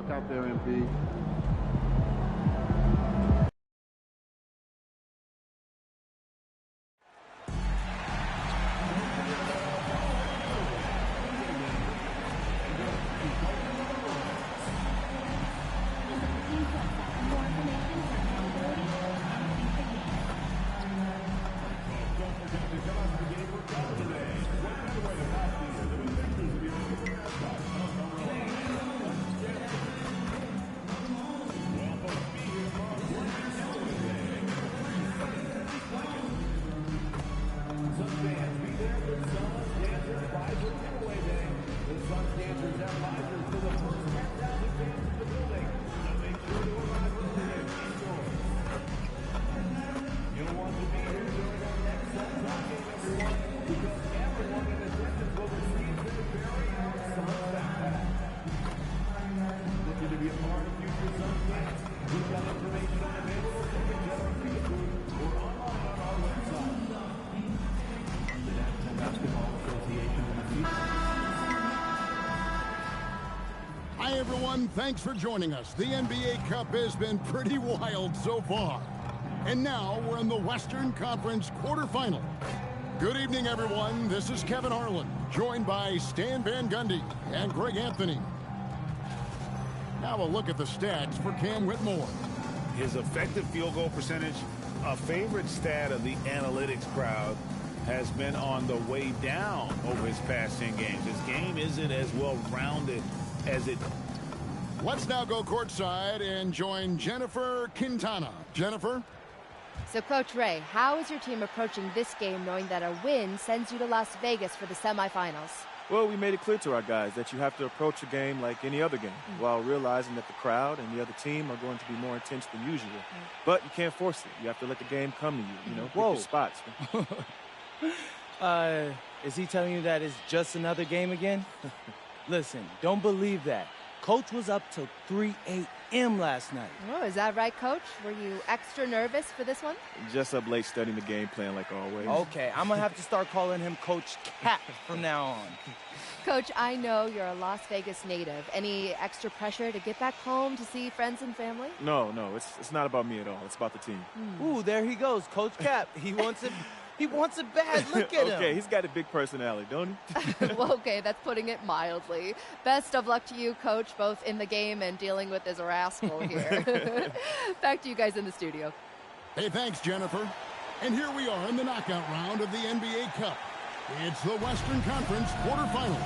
luck out there, MP. Hi, everyone. Thanks for joining us. The NBA Cup has been pretty wild so far. And now we're in the Western Conference quarterfinals. Good evening, everyone. This is Kevin Harlan, joined by Stan Van Gundy and Greg Anthony. Now a look at the stats for Cam Whitmore. His effective field goal percentage, a favorite stat of the analytics crowd, has been on the way down over his past 10 games. His game isn't as well-rounded as it. Let's now go courtside and join Jennifer Quintana. Jennifer? So, Coach Ray, how is your team approaching this game knowing that a win sends you to Las Vegas for the semifinals? Well, we made it clear to our guys that you have to approach a game like any other game, while realizing that the crowd and the other team are going to be more intense than usual. But you can't force it. You have to let the game come to you, you know, pick your spots. Is he telling you that it's just another game again? Listen, don't believe that. Coach was up till 3 a.m. last night. Oh, is that right, Coach? Were you extra nervous for this one? Just up late studying the game plan like always. Okay, I'm going to have to start calling him Coach Cap from now on. Coach, I know you're a Las Vegas native. Any extra pressure to get back home to see friends and family? No, it's not about me at all. It's about the team. Ooh, there he goes, Coach Cap. He wants it. He wants it bad. Look at him. Okay, he's got a big personality, don't he? Well, okay, that's putting it mildly. Best of luck to you, Coach, both in the game and dealing with this rascal here. Back to you guys in the studio. Hey, thanks, Jennifer. And here we are in the knockout round of the NBA Cup. It's the Western Conference quarterfinal.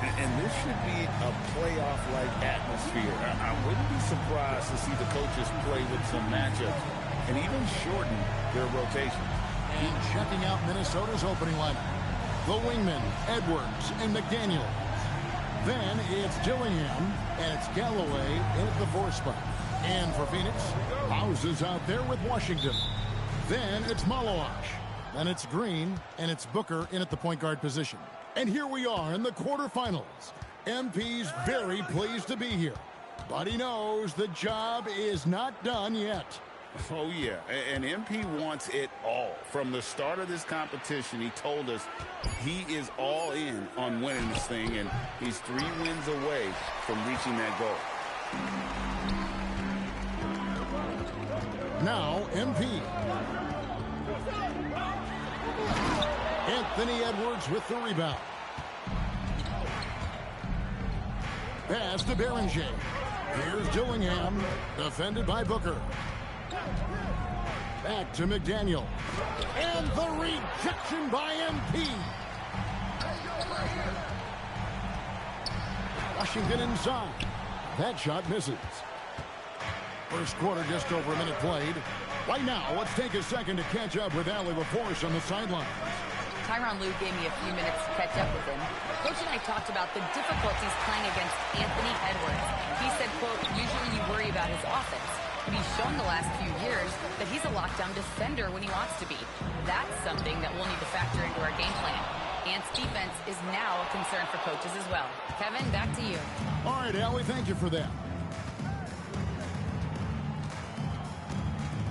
And this should be a playoff-like atmosphere. I wouldn't be surprised to see the coaches play with some matchups and even shorten their rotations. And checking out Minnesota's opening lineup, the wingmen, Edwards and McDaniels. Then it's Dillingham, and it's Galloway in at the 4 spot. And for Phoenix, House is out there with Washington. Then it's Maloash. Then it's Green, and it's Booker in at the point guard position. And here we are in the quarterfinals. MP's very pleased to be here, but he knows the job is not done yet. Oh, yeah, and MP wants it all. From the start of this competition, he told us he is all in on winning this thing, and he's 3 wins away from reaching that goal. Now, MP. Anthony Edwards with the rebound. Pass to Berenger. Here's Dillingham, defended by Booker. Back to McDaniel. And the rejection by MP. Washington inside. That shot misses. First quarter, just over a minute played. Right now, let's take a second to catch up with Allie LaForce on the sidelines. Tyronn Lue gave me a few minutes to catch up with him. Coach and I talked about the difficulties playing against Anthony Edwards. He said, quote, usually you worry about his offense. But he's shown the last few years that he's a lockdown defender when he wants to be. That's something that we'll need to factor into our game plan. Ant's defense is now a concern for coaches as well. Kevin, back to you. All right, Allie, thank you for that.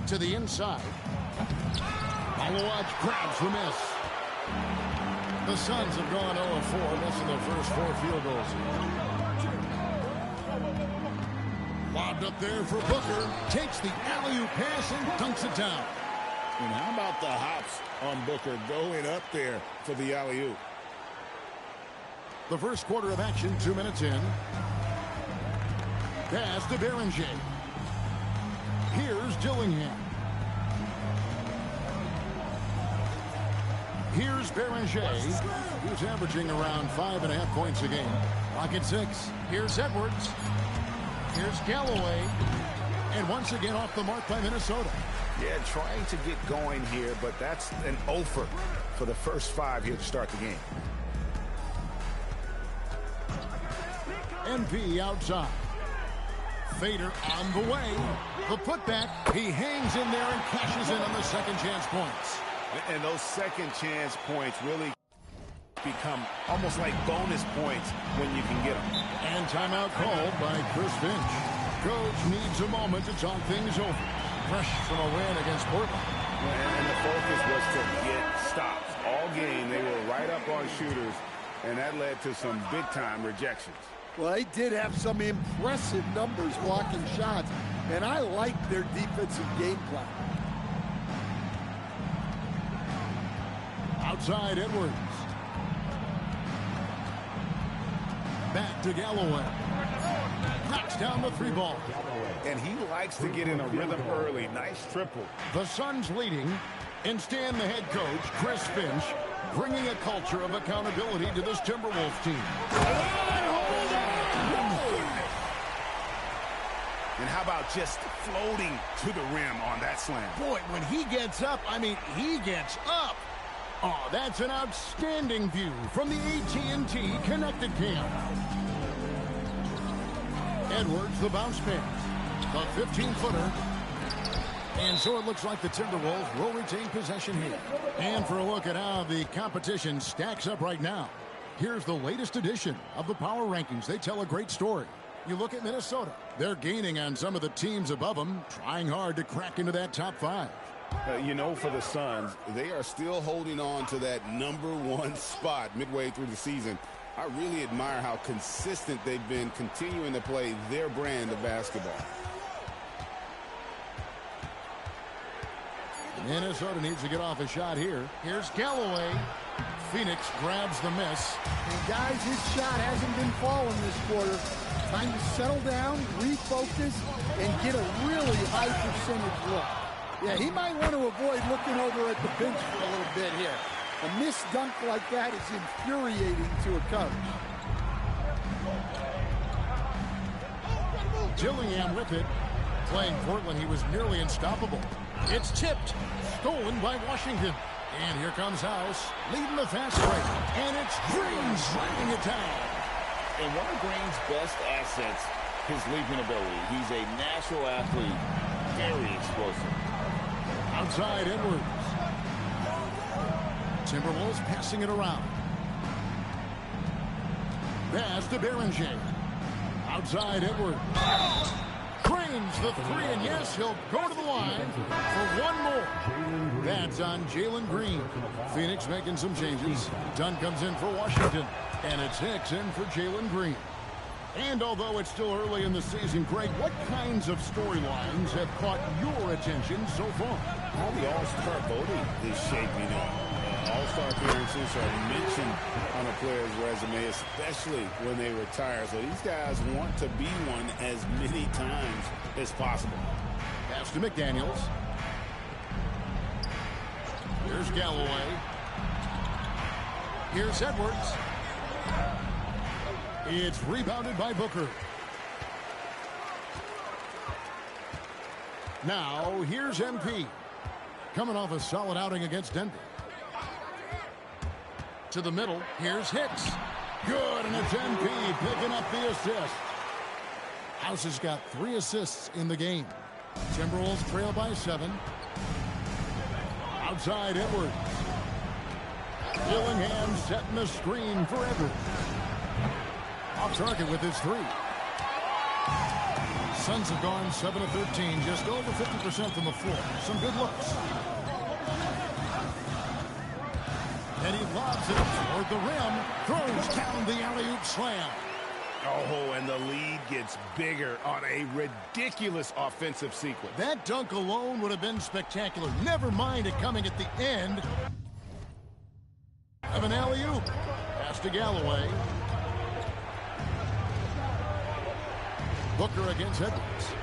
To the inside. Maloash grabs the miss. The Suns have gone 0-4, missing their first 4 field goals. Lobbed up there for Booker. Takes the alley-oop pass and dunks it down. And how about the hops on Booker going up there for the alley-oop? The first quarter of action, 2 minutes in. Pass to Beringer. Here's Dillingham. Here's Beringer. He's averaging around 5.5 points a game. Rocket 6. Here's Edwards. Here's Galloway. And once again off the mark by Minnesota. Yeah, trying to get going here, but that's an offer for the first 5 here to start the game. MP outside. Fader on the way. The putback. He hangs in there and cashes in on the second chance points. And those second chance points really become almost like bonus points when you can get them. And timeout called by Chris Finch. Coach needs a moment to talk things over. Fresh from a win against Portland. And the focus was to get stops. All game, they were right up on shooters, and that led to some big-time rejections. Well, they did have some impressive numbers blocking shots, and I like their defensive game plan. Outside Edwards. Back to Galloway. Knocks down the 3 ball. And he likes to get in a rhythm early. Nice triple. The Suns leading. And Stan, the head coach, Chris Finch, bringing a culture of accountability to this Timberwolves team. And how about just floating to the rim on that slam? Boy, when he gets up, I mean, he gets up. Oh, that's an outstanding view from the AT&T Connected Cam. Edwards, the bounce pass. The 15-footer. And so it looks like the Timberwolves will retain possession here. And for a look at how the competition stacks up right now, here's the latest edition of the Power Rankings. They tell a great story. You look at Minnesota. They're gaining on some of the teams above them, trying hard to crack into that top 5. You know, for the Suns, they are still holding on to that #1 spot midway through the season. I really admire how consistent they've been continuing to play their brand of basketball. Minnesota needs to get off a shot here. Here's Galloway. Phoenix grabs the miss. And guys, his shot hasn't been falling this quarter. Time to settle down, refocus, and get a really high percentage look. Yeah, he might want to avoid looking over at the bench for a little bit here. A missed dunk like that is infuriating to a coach. Dillingham with it. Playing Portland, he was nearly unstoppable. It's tipped. Stolen by Washington. And here comes House, leading the fast break. And it's Green sliding it down. And one of Green's best assets, his leaping ability. He's a natural athlete, very explosive. Outside Edwards. Timberwolves passing it around. Pass to Beringer. Outside Edwards. Drains the 3, and yes, he'll go to the line for one more. That's on Jalen Green. Phoenix making some changes. Dunn comes in for Washington, and it's Hicks in for Jalen Green. And although it's still early in the season, Greg, what kinds of storylines have caught your attention so far? How the All-Star voting is shaping up. All-Star appearances are mentioned on a player's resume, especially when they retire. So these guys want to be one as many times as possible. Pass to McDaniels. Here's Galloway. Here's Edwards. It's rebounded by Booker. Now, here's MP. Coming off a solid outing against Denver. To the middle, here's Hicks. Good, and it's MP picking up the assist. House has got 3 assists in the game. Timberwolves trail by 7. Outside Edwards. Dillingham setting the screen for Edwards. Off target with his 3. Suns have gone 7 of 13, just over 50% from the floor. Some good looks. And he lobs it toward the rim, throws down the alley-oop slam. Oh, and the lead gets bigger on a ridiculous offensive sequence. That dunk alone would have been spectacular. Never mind it coming at the end of an alley-oop. Pass to Galloway. Booker against Edwards.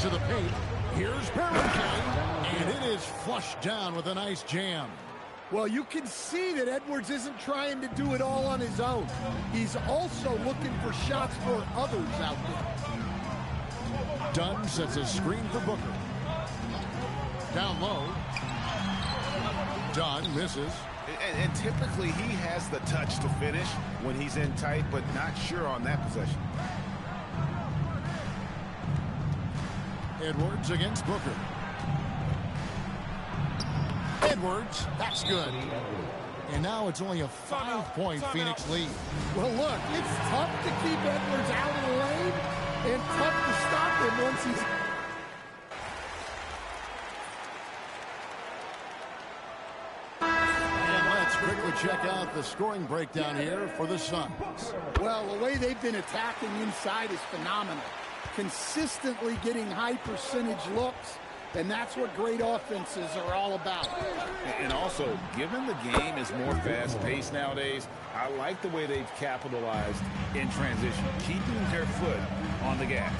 To the paint. Here's Barrington. And it is flushed down with a nice jam. Well, you can see that Edwards isn't trying to do it all on his own. He's also looking for shots for others out there. Dunn sets a screen for Booker. Down low. Dunn misses. And typically he has the touch to finish when he's in tight, but not sure on that possession. Edwards against Booker. Edwards, that's good. And now it's only a 5-point Phoenix lead. Well, look, it's tough to keep Edwards out of the lane and tough to stop him once he's... And let's quickly check out the scoring breakdown here for the Suns. Well, the way they've been attacking inside is phenomenal. Consistently getting high percentage looks, and that's what great offenses are all about. And also, given the game is more fast-paced nowadays, I like the way they've capitalized in transition, keeping their foot on the gas.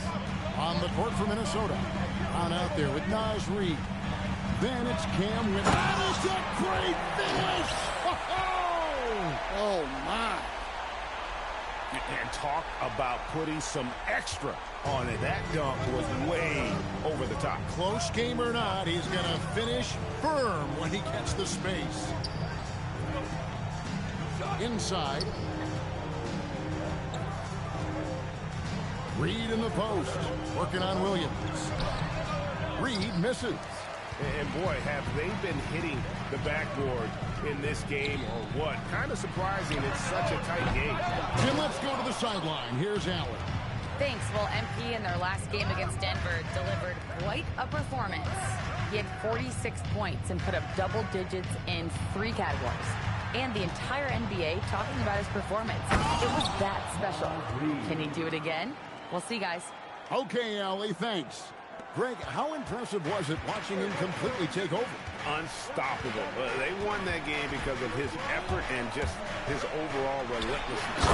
On the court for Minnesota. On out there with Naz Reid. Then it's Cam Whitmore. That is a great finish! Oh, my. And talk about putting some extra on it. That dunk was way over the top. Close game or not, he's going to finish firm when he gets the space. Inside. Reid in the post. Working on Williams. Reid misses. And boy, have they been hitting the backboard in this game or what? Kind of surprising it's such a tight game. Jim, let's go to the sideline. Here's Allen. Thanks. Well, MP in their last game against Denver delivered quite a performance. He had 46 points and put up double digits in 3 categories. And the entire NBA talking about his performance. It was that special. Can he do it again? We'll see, guys. Okay, Allie, thanks. Greg, how impressive was it watching him completely take over? Unstoppable. They won that game because of his effort and just his overall relentlessness.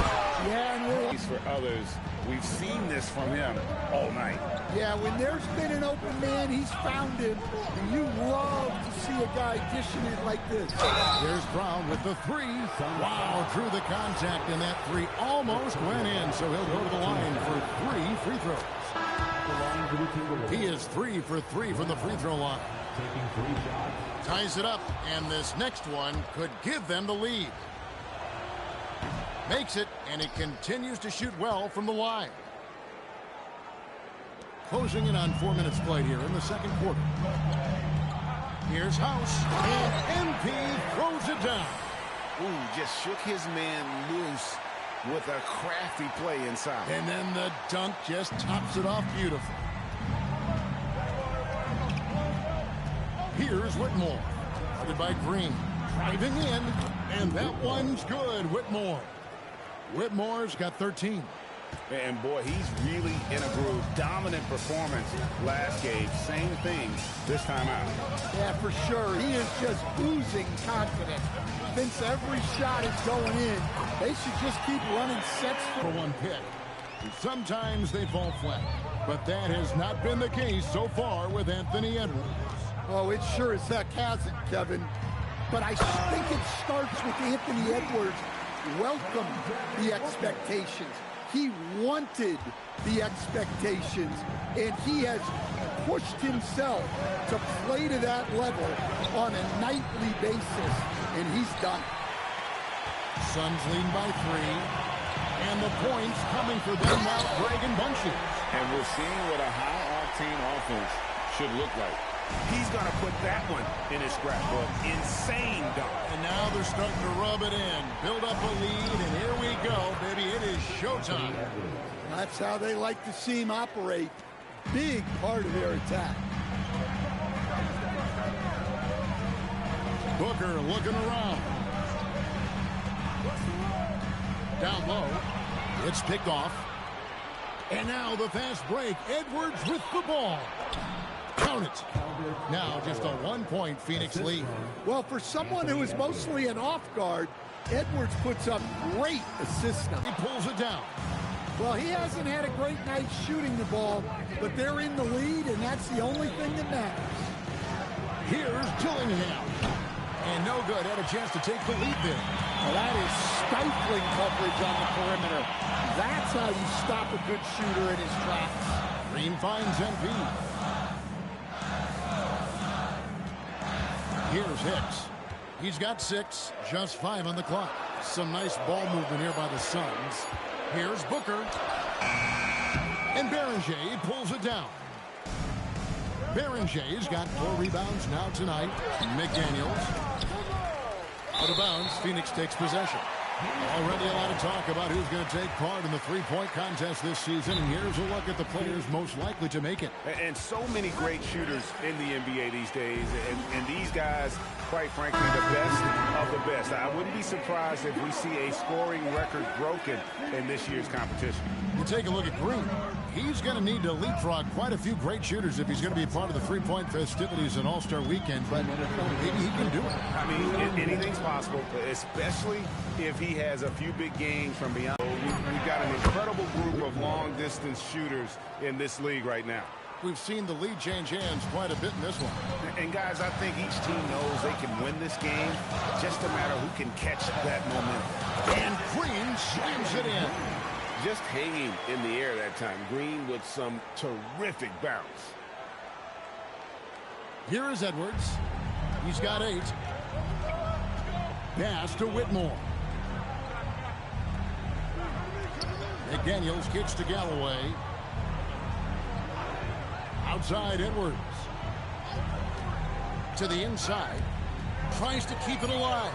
Yeah, and for others, we've seen this from him all night. Yeah, when there's been an open man, he's found him, and you love to see a guy dishing it like this. There's Brown with the 3. Wow, drew the contact, and that 3 almost went in, so he'll go to the line for 3 free throws. He is 3 for 3 from the free throw line. Ties it up, and this next one could give them the lead. Makes it, and he continues to shoot well from the line. Closing in on 4 minutes played here in the second quarter. Here's House, and MP throws it down. Ooh, just shook his man loose with a crafty play inside. And then the dunk just tops it off beautifully. Here's Whitmore. Guarded by Green. Driving in, and that one's good. Whitmore's got 13. And boy, he's really in a groove. Dominant performance last game. Same thing this time out. Yeah, for sure. He is just oozing confidence. Thinks every shot is going in. They should just keep running sets for 1 pick. Sometimes they fall flat, but that has not been the case so far with Anthony Edwards. Oh, it sure as heck hasn't, Kevin. But I think it starts with Anthony Edwards welcomed the expectations. He wanted the expectations, and he has pushed himself to play to that level on a nightly basis, and he's done it. Suns leading by 3, and the points coming for them now, Greg and Bunchy. And we're seeing what a high-octane offense should look like. He's going to put that one in his scrapbook. Insane dunk. And now they're starting to rub it in. Build up a lead, and here we go, baby. It is showtime. That's how they like to see him operate. Big part of their attack. Booker looking around. Down low. It's picked off. And now the fast break. Edwards with the ball. Count it. Now just a 1-point Phoenix lead. Well, for someone who is mostly an off guard, Edwards puts up great assists now. He pulls it down. Well, he hasn't had a great night shooting the ball, but they're in the lead, and that's the only thing that matters. Here's Dillingham. And no good. Had a chance to take the lead there. Well, that is stifling coverage on the perimeter. That's how you stop a good shooter in his tracks. Green finds MP. Here's Hicks. He's got 6, just 5 on the clock. Some nice ball movement here by the Suns. Here's Booker. And Beringer pulls it down. Berenger's got 4 rebounds now tonight. McDaniels. Out of bounds, Phoenix takes possession. Already a lot of talk about who's going to take part in the three-point contest this season, and here's a look at the players most likely to make it. And so many great shooters in the NBA these days, and these guys, quite frankly, the best of the best. I wouldn't be surprised if we see a scoring record broken in this year's competition. You take a look at Green. He's going to need to leapfrog quite a few great shooters if he's going to be part of the three-point festivities in All-Star Weekend, but maybe he can do it. I mean, anything's possible, especially if he has a few big games from beyond. We've got an incredible group of long-distance shooters in this league right now. We've seen the lead change hands quite a bit in this one. And, guys, I think each team knows they can win this game. Just a matter who can catch that momentum. And Green slams it in. Just hanging in the air that time. Green with some terrific bounce. Here is Edwards. He's got 8. Pass to Whitmore. McDaniels kicks to Galloway. Outside Edwards. To the inside. Tries to keep it alive.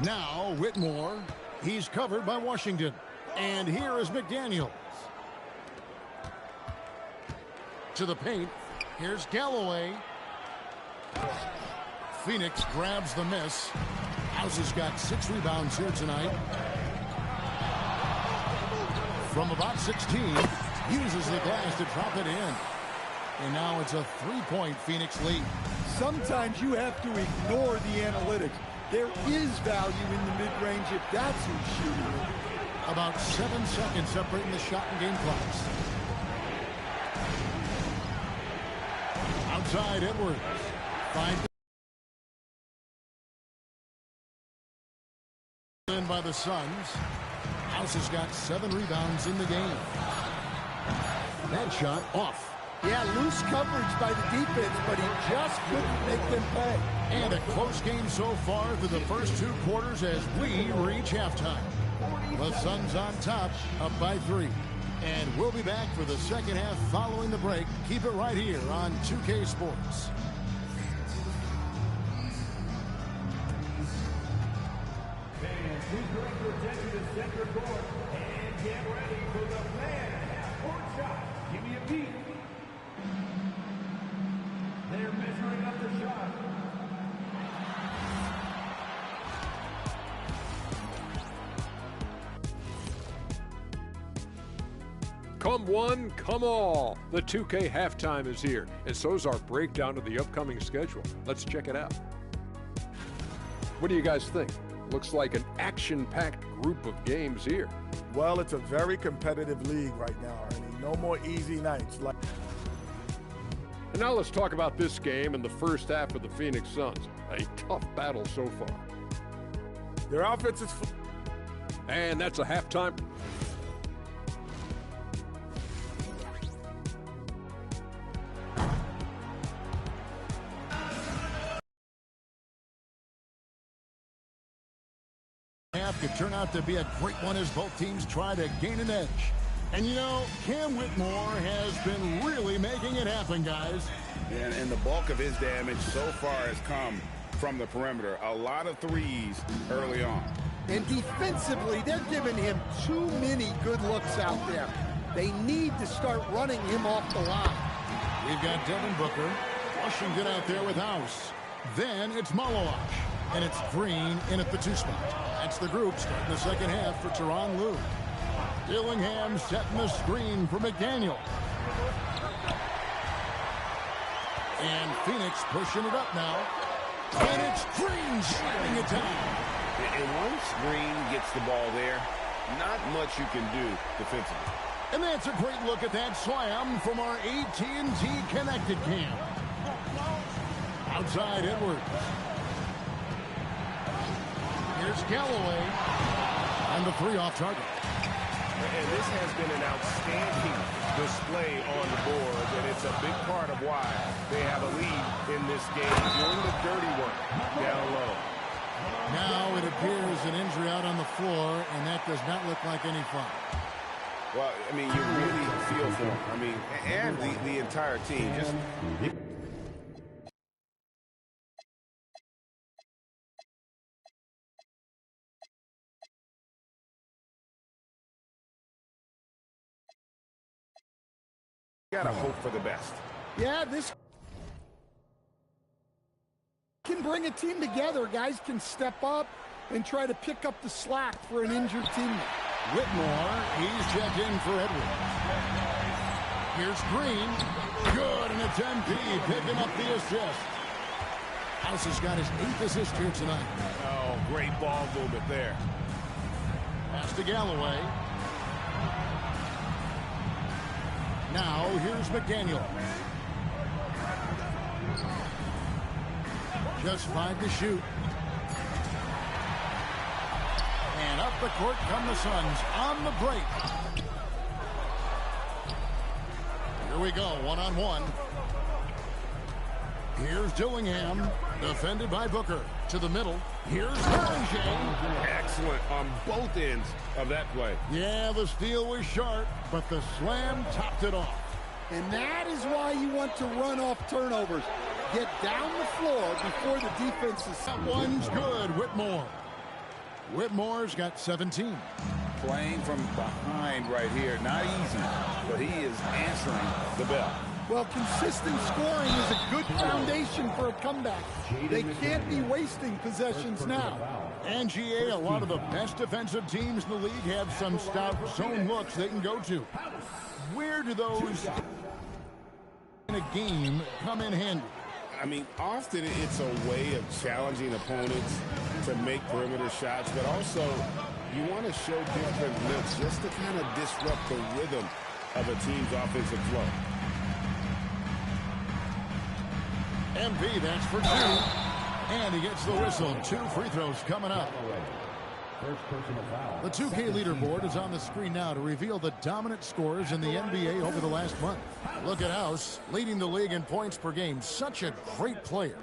Now Whitmore. He's covered by Washington. And here is McDaniels. To the paint. Here's Galloway. Phoenix grabs the miss. House has got 6 rebounds here tonight. From about 16, uses the glass to drop it in. And now it's a 3-point Phoenix lead. Sometimes you have to ignore the analytics. There is value in the mid-range if that's who's shooting. About 7 seconds separating the shot and game clocks. Outside Edwards. 5 in by the Suns. House has got 7 rebounds in the game. That shot off. Yeah, loose coverage by the defense, but he just couldn't make them pay. And a close game so far through the first 2 quarters as we reach halftime. The Suns on top, up by 3. And we'll be back for the second half following the break. Keep it right here on 2K Sports. Fans, please direct your attention to center court and get ready for the man half-court shot. Give me a beat. They're measuring up the shot. Come one, come all. The 2K halftime is here, and so's our breakdown of the upcoming schedule. Let's check it out. What do you guys think? Looks like an action-packed group of games here. Well, it's a very competitive league right now, Ernie. No more easy nights. And now let's talk about this game and the first half of the Phoenix Suns. A tough battle so far. Their offense is... And that's a halftime. Half could turn out to be a great one as both teams try to gain an edge. And you know, Cam Whitmore has been really making it happen, guys. And the bulk of his damage so far has come from the perimeter. A lot of threes early on. And defensively, they're giving him too many good looks out there. They need to start running him off the line. We've got Devin Booker. Washington out there with House. Then it's Maloash. And it's Green in at the 2 spot. That's the group starting the second half for Tyronn Lue. Dillingham setting the screen for McDaniel. And Phoenix pushing it up now. And it's Green shooting it down. And once Green gets the ball there, not much you can do defensively. And that's a great look at that slam from our AT&T Connected Cam. Outside Edwards. Here's Galloway. And the three off target. And this has been an outstanding display on the board, and it's a big part of why they have a lead in this game, doing the dirty work down low. Now it appears an injury out on the floor, and that does not look like any fun. Well, I mean, you really feel for him. I mean, and the entire team. Just gotta hope for the best. Yeah, this can bring a team together. Guys can step up and try to pick up the slack for an injured teammate. Whitmore, he's checked in for Edwards. Here's Green. Good, and it's MP picking up the assist. House has got his 8th assist here tonight. Oh, great ball movement there. Pass to Galloway. Now, here's McDaniel. Just 5 to shoot. And up the court come the Suns on the break. Here we go, one-on-one. Here's Dillingham, defended by Booker. To the middle. Here's Berger. Excellent on both ends of that play. Yeah, the steal was sharp, but the slam topped it off. And that is why you want to run off turnovers. Get down the floor before the defense is... That one's good, Whitmore. Whitmore's got 17. Playing from behind right here. Not easy, but he is answering the bell. Well, consistent scoring is a good foundation for a comeback. They can't be wasting possessions now. And GA, a lot of the best defensive teams in the league have some stout zone looks they can go to. Where do those in a game come in handy? I mean, often it's a way of challenging opponents to make perimeter shots, but also you want to show different looks just to kind of disrupt the rhythm of a team's offensive flow. MP, that's for 2. And he gets the whistle. 2 free throws coming up. The 2K leaderboard is on the screen now to reveal the dominant scores in the NBA over the last month. Look at House, leading the league in points per game. Such a great player.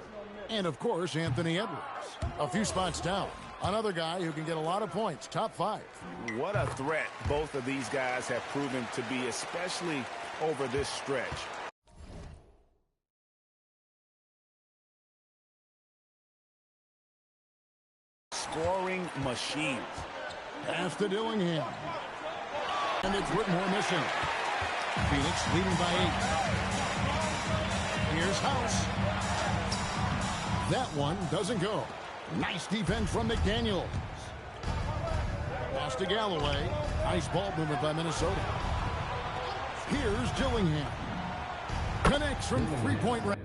And, of course, Anthony Edwards. A few spots down. Another guy who can get a lot of points. Top 5. What a threat both of these guys have proven to be, especially over this stretch. Scoring machines. Pass to Dillingham. And it's Whitmore missing. Phoenix leading by 8. Here's House. That one doesn't go. Nice defense from McDaniel. Pass to Galloway. Nice ball movement by Minnesota. Here's Dillingham. Connects from three-point range.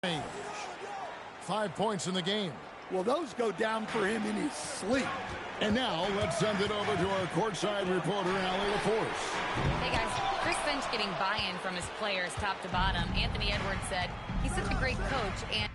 range. 5 points in the game. Well, those go down for him in his sleep. And now let's send it over to our courtside reporter, Allie LaForce. Hey guys, Chris Finch getting buy-in from his players top to bottom. Anthony Edwards said he's such a great coach and